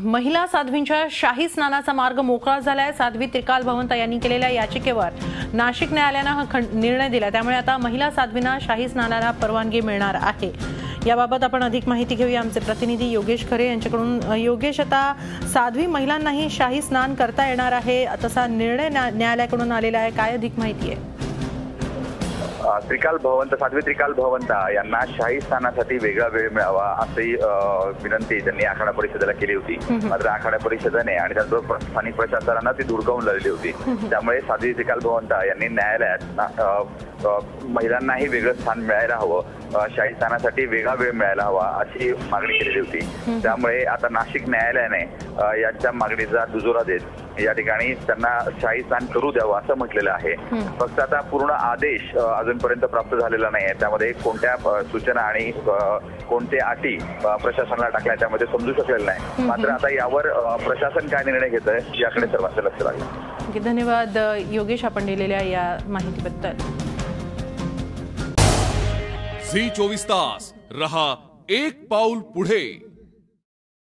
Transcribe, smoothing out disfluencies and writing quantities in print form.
महिला साध्वींच्या शाही स्नानाचा मार्ग मोकळा झालाय। साध्वी त्रिकाल भवंत यांनी केलेल्या याचिकेवर नाशिक न्यायालयाने हा निर्णय दिला। त्यामुळे आता महिला साध्वींना शाही स्नानाला परवानगी मिळणार आहे। याबाबत आपण अधिक माहिती घेऊया आमचे प्रतिनिधी योगेश खरे यांच्याकडून। योगेश, आता साध्वी महिलांनाही शाही स्नान करता येणार आहे, तसा निर्णय न्यायालयाकडून आलेला आहे, काय अधिक माहिती आहे? साध्वी त्रिकाल भवंत यांना शाही स्नानासाठी वेगळा वेळ मिळावा अशी विनंती त्यांनी आखाडा परिषदेला केली होती। मात्र आखाडा परिषदेने आणि त्याचबरोबर स्थानिक प्रशासनानं ती धुडकावून लावली होती। त्यामुळे साध्वी त्रिकाल भवंत यांनी न्यायालयात महिलांनाही वेगळं स्थान मिळायला हवं, शाही स्नानासाठी वेगळा वेळ मिळायला हवा अशी मागणी केलेली होती। त्यामुळे आता नाशिक न्यायालयाने याच्या मागणीचा दुजोरा देत या ठिकाणी त्यांना शाही स्नान करू द्यावं असं म्हटलेलं आहे। फक्त आता पूर्ण आदेश अजूनपर्यंत प्राप्त झालेला नाही आहे। त्यामध्ये कोणत्या सूचना आणि कोणत्या अटी प्रशासनाला टाकल्या त्यामध्ये समजू शकलेलं नाही। मात्र आता यावर प्रशासन काय निर्णय घेत आहे याकडे सर्वांचं लक्ष लागलं। धन्यवाद योगेश, आपण दिलेल्या या माहितीबद्दल। झी 24 तास रहा एक पाऊल पुढे।